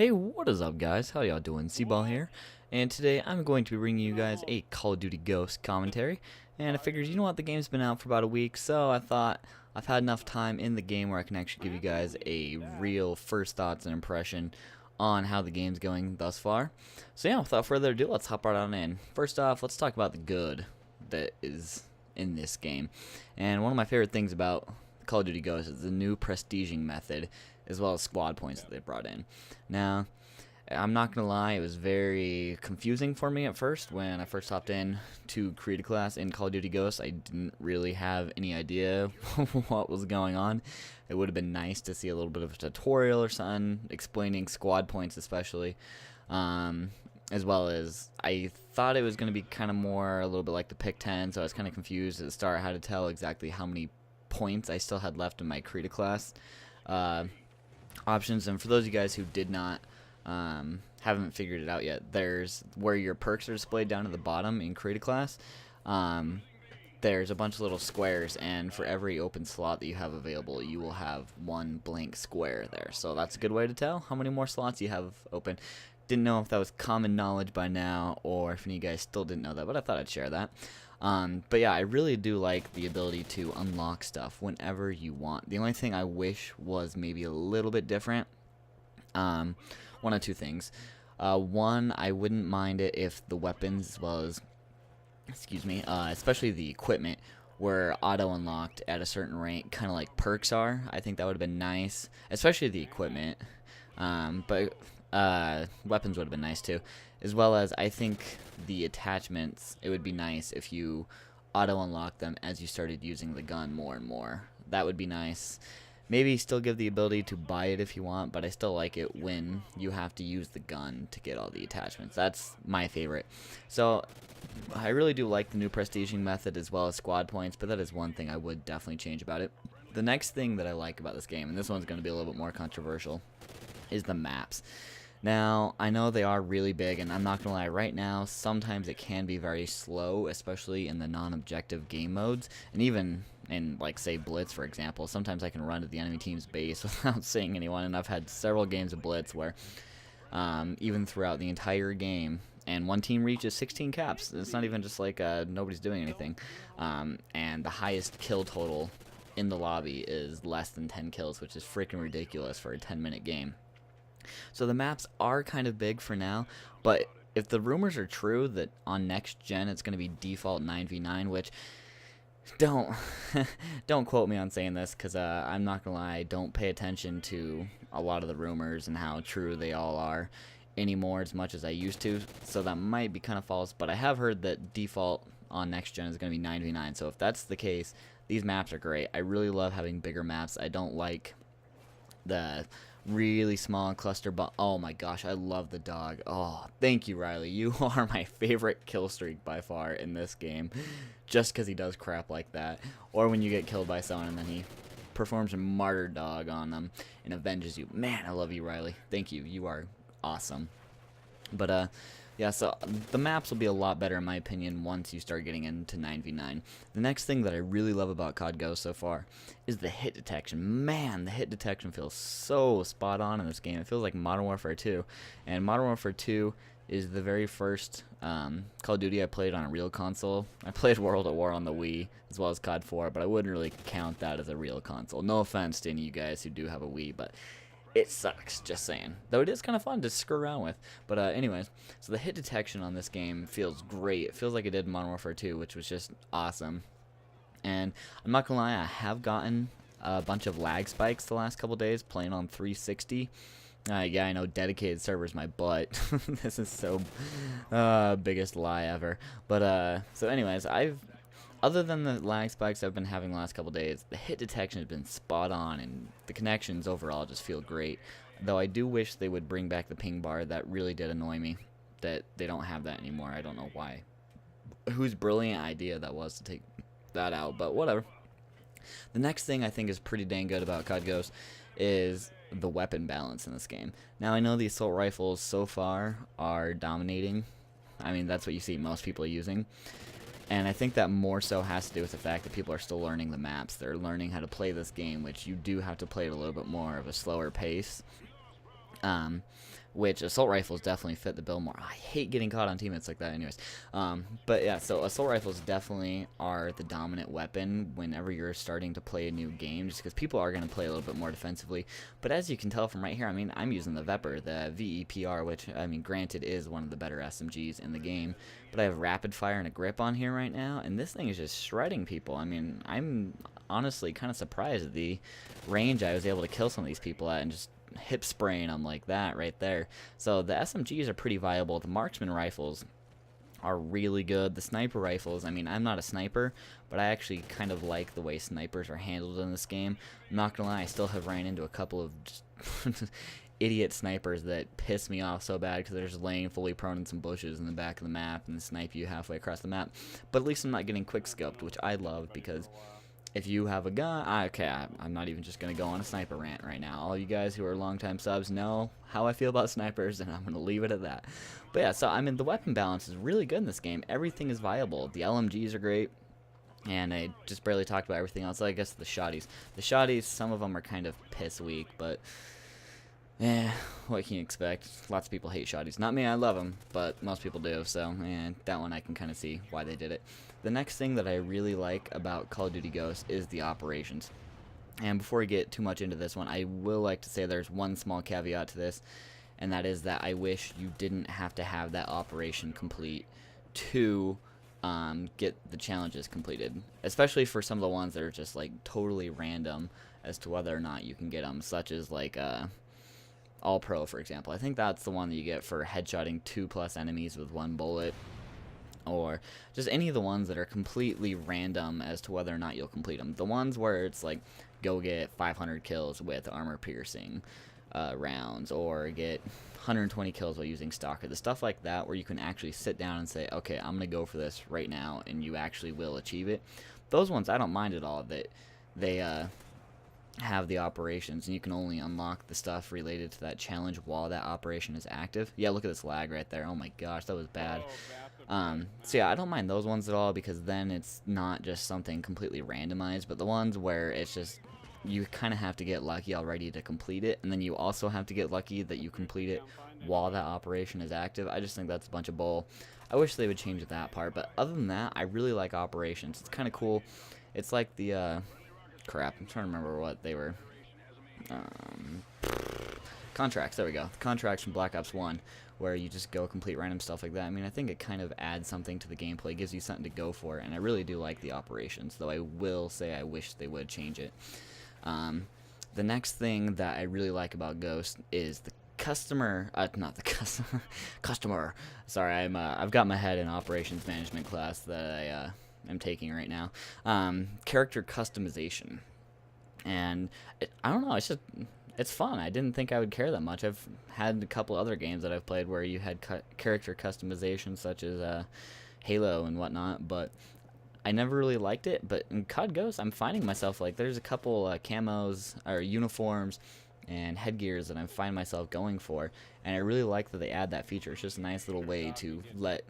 Hey, what is up, guys? How y'all doing? C-Ball here, and today I'm going to be bringing you guys a Call of Duty Ghost commentary. And I figured, you know what, the game's been out for about a week, so I thought I've had enough time in the game where I can actually give you guys a real first thoughts and impression on how the game's going thus far. So yeah, without further ado, let's hop right on in. First off, let's talk about the good that is in this game. And one of my favorite things about Call of Duty Ghost is the new prestiging method, as well as squad points that they brought in. Now, I'm not gonna lie, it was very confusing for me at first when I first hopped in to create a class in Call of Duty Ghosts. I didn't really have any idea what was going on. It would have been nice to see a little bit of a tutorial or something explaining squad points, especially, as well as I thought it was gonna be kind of more a little bit like the pick 10, so I was kind of confused at the start how to tell exactly how many points I still had left in my create a class options. And for those of you guys who did not haven't figured it out yet, there's where your perks are displayed down at the bottom in create a class. There's a bunch of little squares, and for every open slot that you have available, you will have one blank square there. So that's a good way to tell how many more slots you have open. Didn't know if that was common knowledge by now, or if any of you guys still didn't know that, but I thought I'd share that. But yeah, I really do like the ability to unlock stuff whenever you want. The only thing I wish was maybe a little bit different. One of two things. One, I wouldn't mind it if the weapons, as well as, especially the equipment, were auto-unlocked at a certain rank, kind of like perks are. I think that would have been nice, especially the equipment. But weapons would have been nice too, as well as I think the attachments, it would be nice if you auto-unlock them as you started using the gun more and more. That would be nice. Maybe still give the ability to buy it if you want, but I still like it when you have to use the gun to get all the attachments. That's my favorite. So I really do like the new prestiging method as well as squad points, but that is one thing I would definitely change about it. The next thing that I like about this game, and this one's going to be a little bit more controversial, is the maps. Now, I know they are really big, and I'm not going to lie, right now, sometimes it can be very slow, especially in the non-objective game modes, and even in, like, say, Blitz, for example. Sometimes I can run to the enemy team's base without seeing anyone, and I've had several games of Blitz where, even throughout the entire game, and one team reaches 16 caps. It's not even just like nobody's doing anything, and the highest kill total in the lobby is less than 10 kills, which is freaking ridiculous for a 10-minute game. So the maps are kind of big for now, but if the rumors are true that on next gen it's going to be default 9v9, which don't quote me on saying this, because I'm not going to lie, I don't pay attention to a lot of the rumors and how true they all are anymore as much as I used to, so that might be kind of false, but I have heard that default on next gen is going to be 9v9, so if that's the case, these maps are great. I really love having bigger maps. I don't like the really small cluster, but oh my gosh, I love the dog. Oh, thank you, Riley. You are my favorite kill streak by far in this game, just because he does crap like that, or when you get killed by someone and then he performs a martyr dog on them and avenges you. Man, I love you, Riley. Thank you. You are awesome. But yeah, so the maps will be a lot better in my opinion once you start getting into 9v9. The next thing that I really love about COD Ghost so far is the hit detection. Man, the hit detection feels so spot on in this game. It feels like Modern Warfare 2. And Modern Warfare 2 is the very first Call of Duty I played on a real console. I played World at War on the Wii as well as COD 4, but I wouldn't really count that as a real console. No offense to any of you guys who do have a Wii, but it sucks, just saying. Though it is kind of fun to screw around with. But anyways, so the hit detection on this game feels great. It feels like it did in Modern Warfare 2, which was just awesome. And I'm not gonna lie, I have gotten a bunch of lag spikes the last couple days playing on 360. Yeah, I know dedicated server's my butt. This is so biggest lie ever. But so anyways, other than the lag spikes I've been having the last couple days, the hit detection has been spot on, and the connections overall just feel great. Though I do wish they would bring back the ping bar. That really did annoy me that they don't have that anymore. I don't know why. Whose brilliant idea that was to take that out, but whatever. The next thing I think is pretty dang good about COD Ghost is the weapon balance in this game. Now, I know the assault rifles so far are dominating. I mean, that's what you see most people using. And I think that more so has to do with the fact that people are still learning the maps. They're learning how to play this game, which you do have to play at a little bit more of a slower pace. which assault rifles definitely fit the bill more. I hate getting caught on teammates like that anyways. But yeah, so assault rifles definitely are the dominant weapon whenever you're starting to play a new game, just because people are going to play a little bit more defensively. But as you can tell from right here, I mean, I'm using the VEPR, the VEPR, which, I mean, granted is one of the better SMGs in the game, but I have rapid fire and a grip on here right now, and this thing is just shredding people. I mean, I'm honestly kind of surprised at the range I was able to kill some of these people at, and just hip spraying them like that right there. So the SMGs are pretty viable. The marksman rifles are really good. The sniper rifles, I mean, I'm not a sniper, but I actually kind of like the way snipers are handled in this game. I'm not gonna lie, I still have ran into a couple of just idiot snipers that piss me off so bad because they're just laying fully prone in some bushes in the back of the map and snipe you halfway across the map. But at least I'm not getting quick scoped, which I love, because if you have a gun, I'm not even just going to go on a sniper rant right now. All you guys who are longtime subs know how I feel about snipers, and I'm going to leave it at that. But yeah, so I mean, the weapon balance is really good in this game. Everything is viable. The LMGs are great, and I just barely talked about everything else. I guess the shotties. The shotties, some of them are kind of piss weak, but what can you expect? Lots of people hate shotties. Not me, I love them, but most people do, so that one I can kind of see why they did it. The next thing that I really like about Call of Duty Ghosts is the operations. And before we get too much into this one, I will like to say there's one small caveat to this, and that is that I wish you didn't have to have that operation complete to get the challenges completed, especially for some of the ones that are just like totally random as to whether or not you can get them, such as like All Pro, for example. I think that's the one that you get for headshotting 2+ enemies with 1 bullet, or just any of the ones that are completely random as to whether or not you'll complete them. The ones where it's like, go get 500 kills with armor-piercing rounds, or get 120 kills while using stalker. The stuff like that where you can actually sit down and say, okay, I'm going to go for this right now, and you actually will achieve it. Those ones I don't mind at all, that they have the operations, and you can only unlock the stuff related to that challenge while that operation is active. Yeah, look at this lag right there. Oh my gosh, that was bad. So yeah, I don't mind those ones at all, because then it's not just something completely randomized, but the ones where it's just you kind of have to get lucky already to complete it, and then you also have to get lucky that you complete it while that operation is active. I just think that's a bunch of bull. I wish they would change that part, but other than that, I really like operations. It's kind of cool. It's like the crap, I'm trying to remember what they were. Contracts, there we go. The contracts from Black Ops 1, where you just go complete random stuff like that. I mean, I think it kind of adds something to the gameplay, gives you something to go for, and I really do like the operations, though I will say I wish they would change it. The next thing that I really like about Ghost is the not the customer. Sorry, I've got my head in operations management class that I am taking right now. Character customization, and I don't know, it's fun. I didn't think I would care that much. I've had a couple other games that I've played where you had character customization, such as Halo and whatnot, but I never really liked it. But in COD Ghosts, I'm finding myself, like, there's a couple camos or uniforms and headgears that I find myself going for, and I really like that they add that feature. It's just a nice little way to let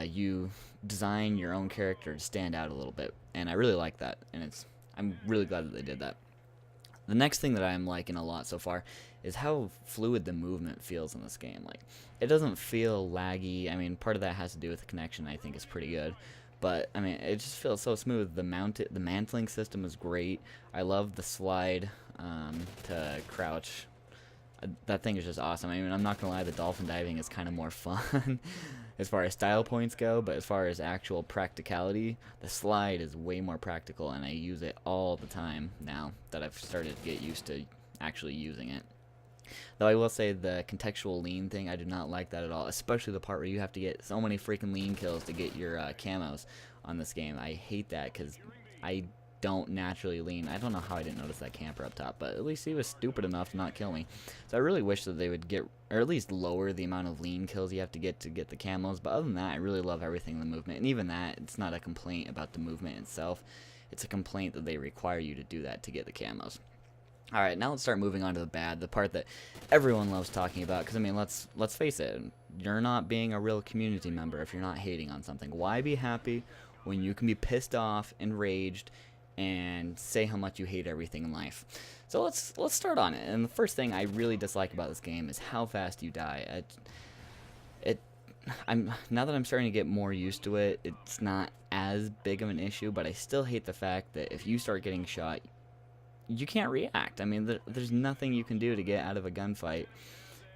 you design your own character to stand out a little bit, and I really like that, and I'm really glad that they did that. The next thing that I'm liking a lot so far is how fluid the movement feels in this game. Like, it doesn't feel laggy. I mean, part of that has to do with the connection. I think is pretty good, but I mean, it just feels so smooth. The mantling system is great. I love the slide to crouch. That thing is just awesome. I mean, I'm not gonna lie, the dolphin diving is kind of more fun as far as style points go, but as far as actual practicality, the slide is way more practical, and I use it all the time now that I've started to get used to actually using it. Though I will say the contextual lean thing, I do not like that at all, especially the part where you have to get so many freaking lean kills to get your camos on this game. I hate that, because I don't naturally lean. I don't know how I didn't notice that camper up top, but at least he was stupid enough to not kill me. So I really wish that they would get, or at least lower the amount of lean kills you have to get the camos. But other than that, I really love everything in the movement, and even that, it's not a complaint about the movement itself. It's a complaint that they require you to do that to get the camos. Alright, now let's start moving on to the bad, the part that everyone loves talking about, because I mean, let's face it, you're not being a real community member if you're not hating on something. Why be happy when you can be pissed off, enraged, and say how much you hate everything in life? So let's start on it. And the first thing I really dislike about this game is how fast you die. I'm now that I'm starting to get more used to it, it's not as big of an issue, but I still hate the fact that if you start getting shot, you can't react. I mean, there's nothing you can do to get out of a gunfight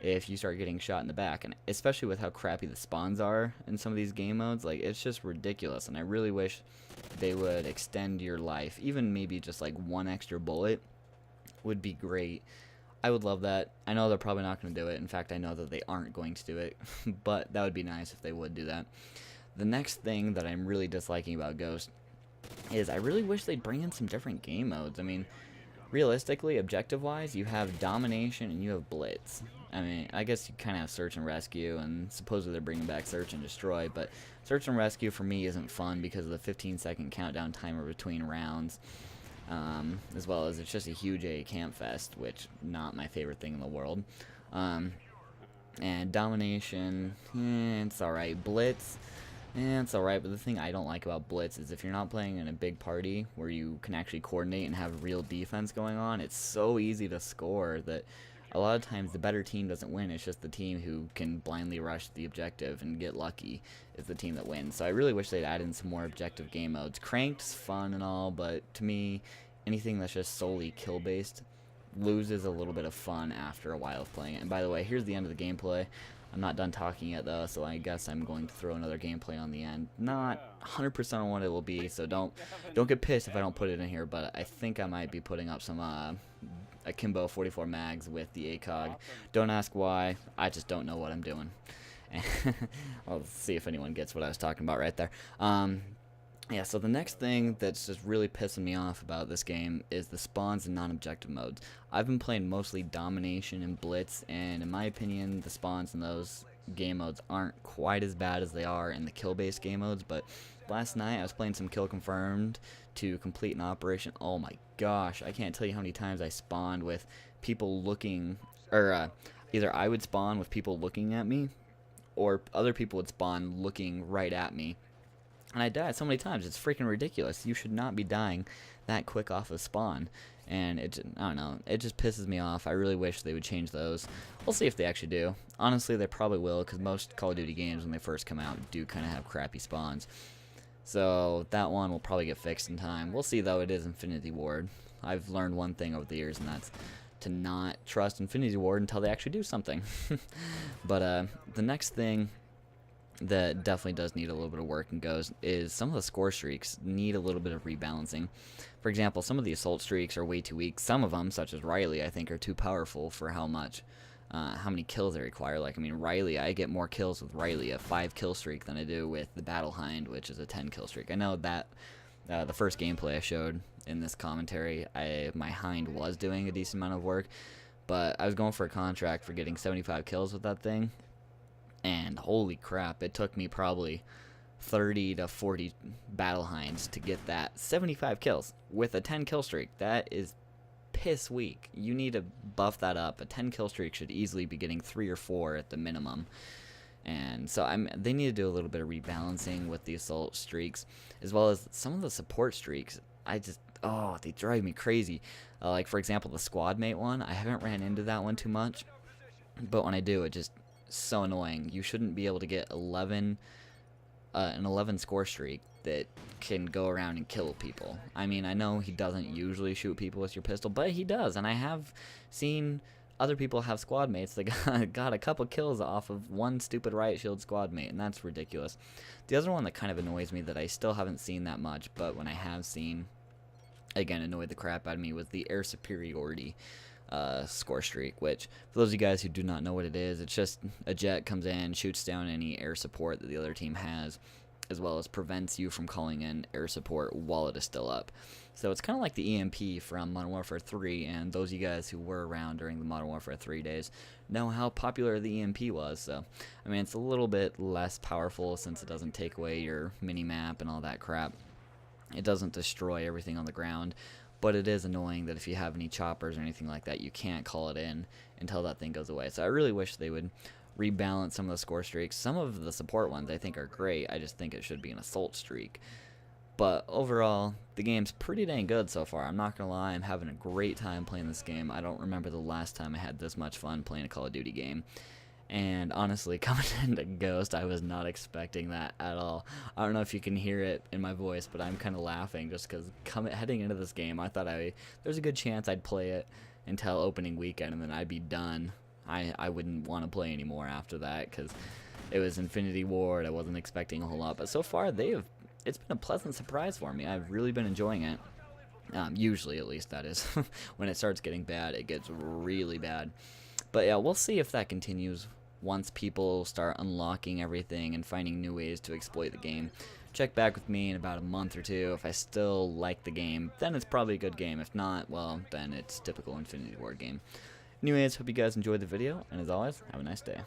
if you start getting shot in the back, and especially with how crappy the spawns are in some of these game modes, like, it's just ridiculous. And I really wish they would extend your life, even maybe just like one extra bullet would be great. I would love that. I know they're probably not going to do it. In fact, I know that they aren't going to do it, but that would be nice if they would do that. The next thing that I'm really disliking about Ghost is I really wish they'd bring in some different game modes. I mean, realistically, objective-wise, you have Domination and you have Blitz. I mean, I guess you kind of have Search and Rescue, and supposedly they're bringing back Search and Destroy, but Search and Rescue for me isn't fun because of the 15-second countdown timer between rounds. As well as it's just a huge AA camp fest, which not my favorite thing in the world. And Domination, it's alright. Blitz, it's alright, but the thing I don't like about Blitz is if you're not playing in a big party where you can actually coordinate and have real defense going on, it's so easy to score that a lot of times the better team doesn't win. It's just the team who can blindly rush the objective and get lucky is the team that wins. So I really wish they'd add in some more objective game modes. Cranked's fun and all, but to me, anything that's just solely kill-based loses a little bit of fun after a while of playing it. And by the way, here's the end of the gameplay. I'm not done talking yet, though, so I guess I'm going to throw another gameplay on the end. Not 100% on what it will be, so don't get pissed if I don't put it in here, but I think I might be putting up some Akimbo 44 mags with the ACOG. Don't ask why, I just don't know what I'm doing. I'll see if anyone gets what I was talking about right there. Yeah, so the next thing that's just really pissing me off about this game is the spawns and non-objective modes. I've been playing mostly Domination and Blitz, and in my opinion, the spawns in those game modes aren't quite as bad as they are in the kill-based game modes, but last night I was playing some Kill Confirmed to complete an operation. Oh my gosh, I can't tell you how many times I spawned with people looking, or either I would spawn with people looking at me, or other people would spawn looking right at me. And I died so many times, it's freaking ridiculous. You should not be dying that quick off of spawn. And I don't know, it just pisses me off. I really wish they would change those. We'll see if they actually do. Honestly, they probably will, because most Call of Duty games, when they first come out, do kind of have crappy spawns. So that one will probably get fixed in time. We'll see, though. It is Infinity Ward. I've learned one thing over the years, and that's to not trust Infinity Ward until they actually do something. But the next thing that definitely does need a little bit of work and goes is some of the score streaks need a little bit of rebalancing. For example, some of the assault streaks are way too weak. Some of them, such as Riley, I think are too powerful for how many kills they require. Like, I mean, Riley, I get more kills with Riley, a 5 kill streak, than I do with the Battle Hind, which is a 10 kill streak. I know that the first gameplay I showed in this commentary, my Hind was doing a decent amount of work, but I was going for a contract for getting 75 kills with that thing. And holy crap, it took me probably 30 to 40 Battle Hinds to get that 75 kills with a 10 kill streak. That is piss weak. You need to buff that up. A 10 kill streak should easily be getting 3 or 4 at the minimum. And so they need to do a little bit of rebalancing with the assault streaks, as well as some of the support streaks. They drive me crazy. Like, for example, the squad mate one. I haven't ran into that one too much, but when I do, it just so annoying. You shouldn't be able to get an 11 score streak that can go around and kill people. I mean, I know he doesn't usually shoot people with your pistol, but he does, and I have seen other people have squad mates that got a couple kills off of one stupid riot shield squad mate, and that's ridiculous. The other one that kind of annoys me that I still haven't seen that much, but when I have seen, again, annoyed the crap out of me, was the air superiority score streak, which, for those of you guys who do not know what it is, it's just a jet comes in, shoots down any air support that the other team has, as well as prevents you from calling in air support while it is still up. So it's kind of like the EMP from Modern Warfare 3, and those of you guys who were around during the Modern Warfare 3 days know how popular the EMP was. So, I mean, it's a little bit less powerful since it doesn't take away your mini-map and all that crap. It doesn't destroy everything on the ground. But it is annoying that if you have any choppers or anything like that, you can't call it in until that thing goes away. So I really wish they would rebalance some of the score streaks. Some of the support ones I think are great. I just think it should be an assault streak. But overall, the game's pretty dang good so far. I'm not gonna lie, I'm having a great time playing this game. I don't remember the last time I had this much fun playing a Call of Duty game. And honestly, coming into Ghost, I was not expecting that at all. I don't know if you can hear it in my voice, but I'm kind of laughing just because heading into this game, I thought there's a good chance I'd play it until opening weekend, and then I'd be done. I wouldn't want to play anymore after that because it was Infinity Ward. I wasn't expecting a whole lot, but so far it's been a pleasant surprise for me. I've really been enjoying it. Usually, at least, that is. When it starts getting bad, it gets really bad. But yeah, we'll see if that continues once people start unlocking everything and finding new ways to exploit the game. Check back with me in about a month or two. If I still like the game, then it's probably a good game. If not, well, then it's typical Infinity Ward game. Anyways, hope you guys enjoyed the video, and as always, have a nice day.